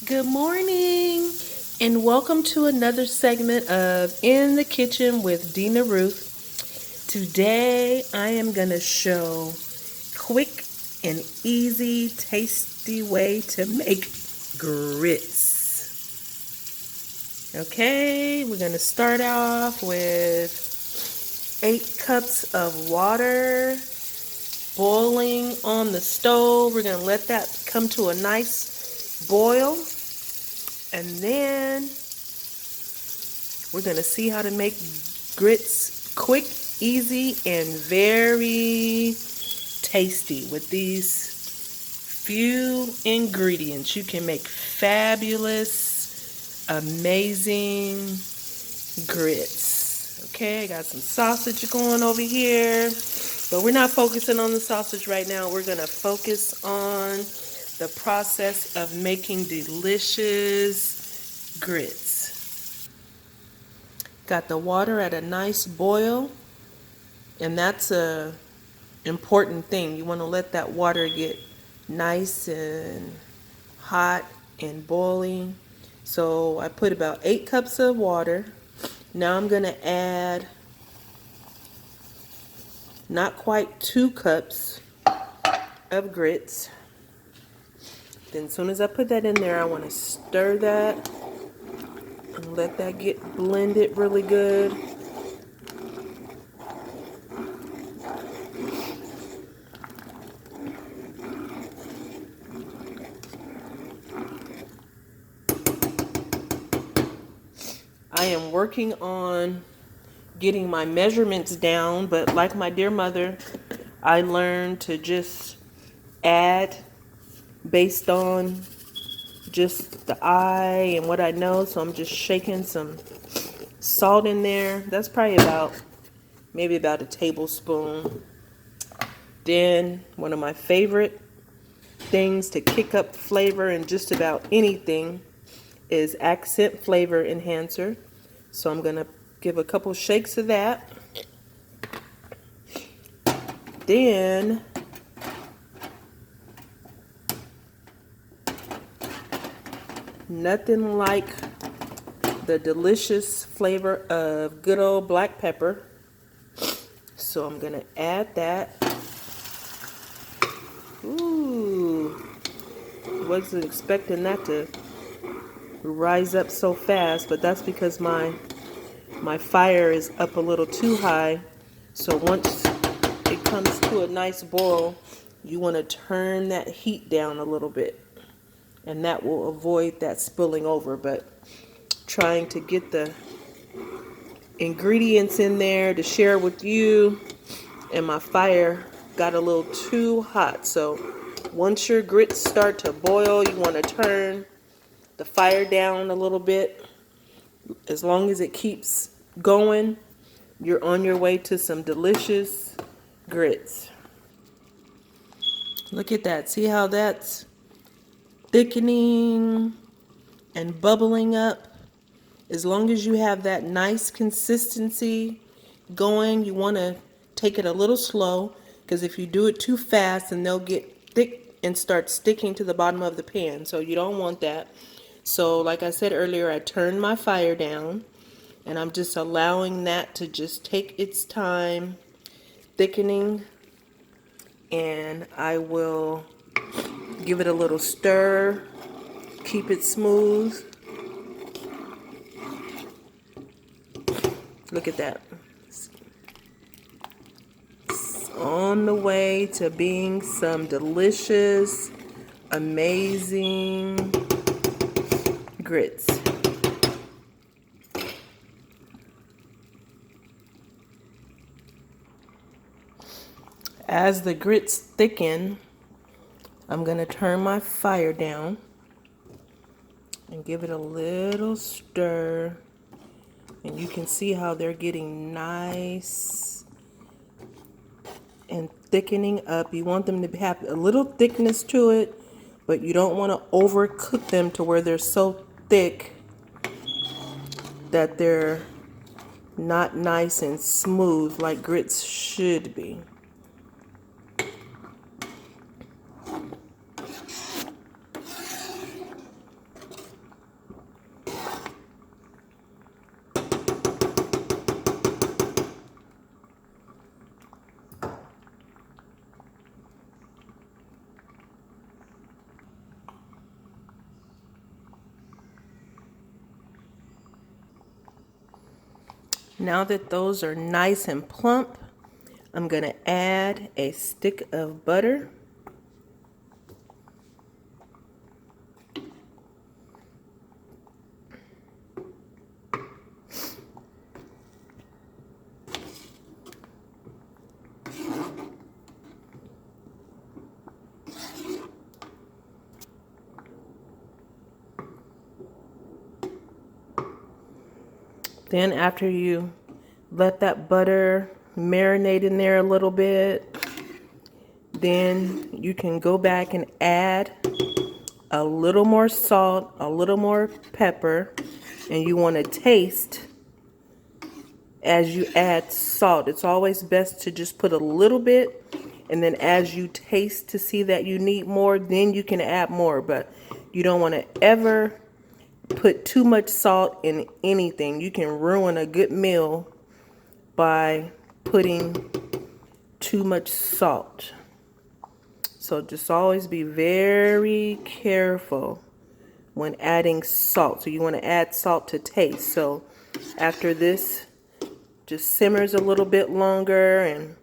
Good morning, and welcome to another segment of In the Kitchen with Deana Ruth. Today, I am going to show quick and easy, tasty way to make grits. Okay, we're going to start off with 8 cups of water boiling on the stove. We're going to let that come to a nice boil. And then we're going to see how to make grits quick, easy, and very tasty. With these few ingredients, you can make fabulous, amazing grits. Okay, I got some sausage going over here, but we're not focusing on the sausage right now. We're going to focus on the process of making delicious grits. Got the water at a nice boil, and that's a important thing. You want to let that water get nice and hot and boiling. So I put about 8 cups of water. Now I'm going to add not quite 2 cups of grits. Then as soon as I put that in there, I want to stir that and let that get blended really good. I am working on getting my measurements down, but like my dear mother, I learned to just add based on just the eye and what I know. So I'm just shaking some salt in there. That's probably maybe about a tablespoon. Then one of my favorite things to kick up flavor in just about anything is accent flavor enhancer. So I'm going to give a couple shakes of that. Then nothing like the delicious flavor of good old black pepper. So I'm going to add that. Ooh, wasn't expecting that to rise up so fast, but that's because my fire is up a little too high. So once it comes to a nice boil, you want to turn that heat down a little bit, and that will avoid that spilling over. But trying to get the ingredients in there to share with you, and my fire got a little too hot. So once your grits start to boil, you want to turn the fire down a little bit. As long as it keeps going, you're on your way to some delicious grits. Look at that. See how that's thickening and bubbling up? As long as you have that nice consistency going, you want to take it a little slow, because if you do it too fast, then they'll get thick and start sticking to the bottom of the pan. So you don't want that. So like I said earlier, I turned my fire down, and I'm just allowing that to just take its time thickening, and I will give it a little stir, keep it smooth. Look at that. It's on the way to being some delicious, amazing grits. As the grits thicken, I'm going to turn my fire down and give it a little stir. And you can see how they're getting nice and thickening up. You want them to have a little thickness to it, but you don't want to overcook them to where they're so thick that they're not nice and smooth like grits should be. Now that those are nice and plump, I'm going to add a stick of butter. Then after you let that butter marinate in there a little bit, then you can go back and add a little more salt, a little more pepper, and you want to taste as you add salt. It's always best to just put a little bit, and then as you taste to see that you need more, then you can add more. But you don't want to ever put too much salt in anything. You can ruin a good meal by putting too much salt. So just always be very careful when adding salt. So you want to add salt to taste. So after this just simmers a little bit longer and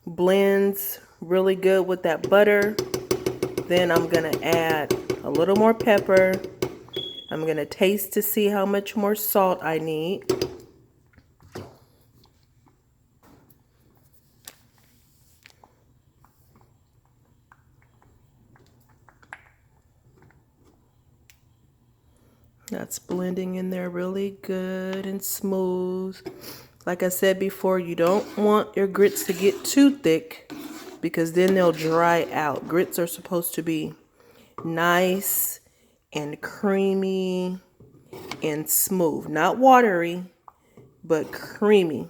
blends really good with that butter, then I'm going to add a little more pepper. I'm going to taste to see how much more salt I need. That's blending in there really good and smooth. Like I said before, you don't want your grits to get too thick because then they'll dry out. Grits are supposed to be nice and creamy and smooth. Not watery, but creamy.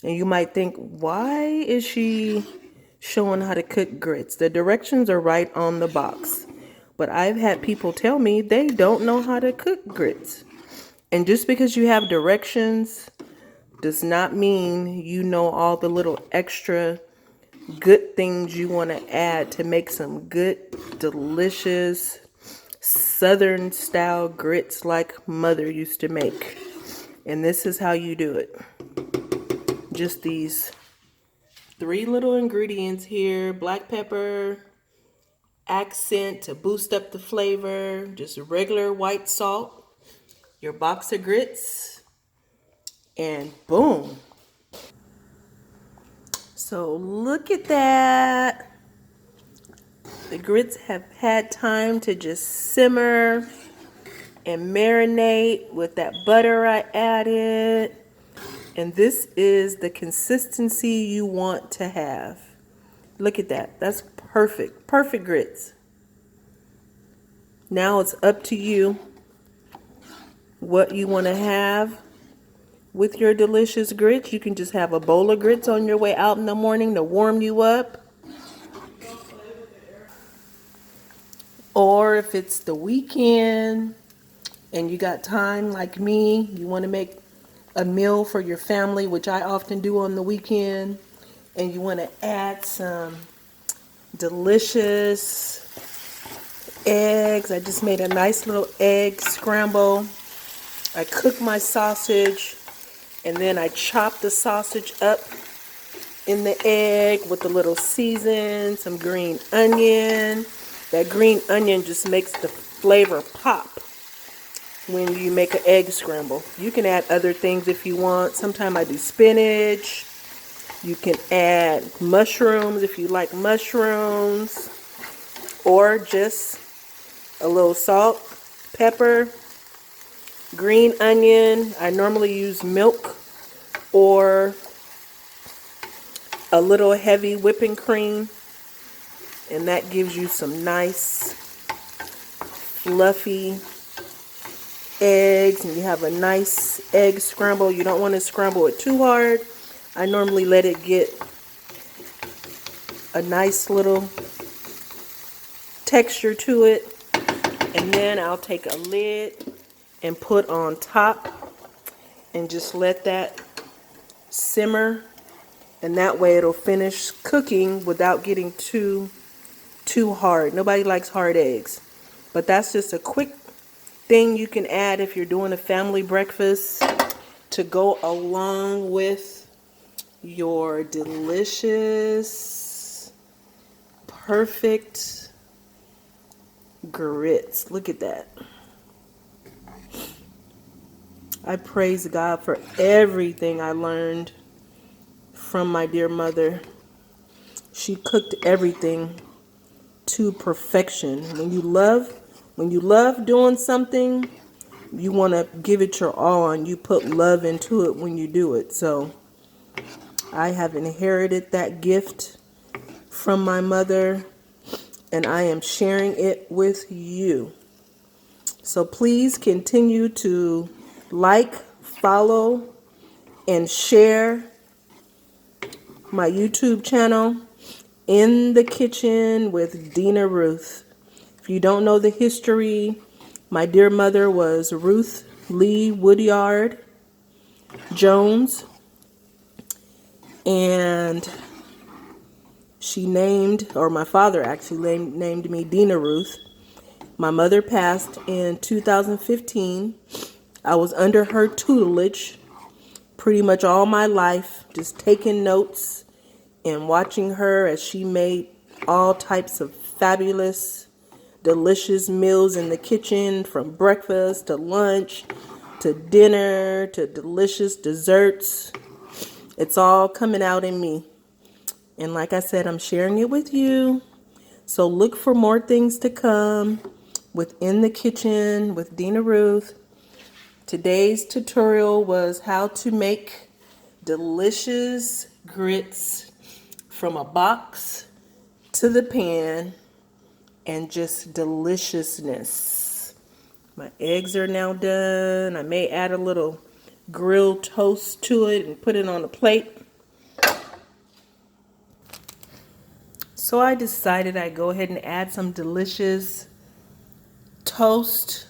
And you might think, why is she showing how to cook grits? The directions are right on the box. But I've had people tell me they don't know how to cook grits. And just because you have directions does not mean you know all the little extra good things you want to add to make some good, delicious, Southern style grits like Mother used to make. And this is how you do it. Just these 3 little ingredients here: black pepper, accent to boost up the flavor, just regular white salt, your box of grits, and boom. So look at that. The grits have had time to just simmer and marinate with that butter I added. And this is the consistency you want to have. Look at that. That's perfect. Perfect grits. Now it's up to you what you want to have with your delicious grits. You can just have a bowl of grits on your way out in the morning to warm you up. Or if it's the weekend and you got time like me, you want to make a meal for your family, which I often do on the weekend, and you want to add some delicious eggs. I just made a nice little egg scramble. I cook my sausage, and then I chop the sausage up in the egg with a little season, some green onion. That green onion just makes the flavor pop when you make an egg scramble. You can add other things if you want. Sometimes I do spinach. You can add mushrooms if you like mushrooms, or just a little salt, pepper, green onion. I normally use milk or a little heavy whipping cream, and that gives you some nice fluffy eggs, and you have a nice egg scramble. You don't want to scramble it too hard. I normally let it get a nice little texture to it, and then I'll take a lid and put on top and just let that simmer, and that way it'll finish cooking without getting too hard. Nobody likes hard eggs, but that's just a quick thing you can add if you're doing a family breakfast to go along with your delicious, perfect grits. Look at that. I praise God for everything I learned from my dear mother. She cooked everything to perfection. When you love doing something, you want to give it your all and you put love into it when you do it. So I have inherited that gift from my mother and I am sharing it with you. So please continue to like, follow, and share my YouTube channel, In the Kitchen with Deana Ruth. If you don't know the history, my dear mother was Ruth Lee Woodyard Jones, and she named, or my father actually named me Deana Ruth. My mother passed in 2015. I was under her tutelage pretty much all my life, just taking notes and watching her as she made all types of fabulous, delicious meals in the kitchen, from breakfast to lunch to dinner to delicious desserts. It's all coming out in me. And like I said, I'm sharing it with you. So look for more things to come within the kitchen with Deana Ruth. Today's tutorial was how to make delicious grits from a box to the pan, and just deliciousness. My eggs are now done. I may add a little grilled toast to it and put it on a plate. So I decided I'd go ahead and add some delicious toast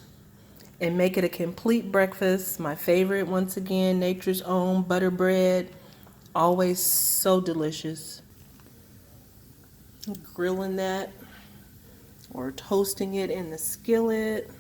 and make it a complete breakfast. My favorite, once again, Nature's Own butter bread. Always so delicious. Grilling that or toasting it in the skillet.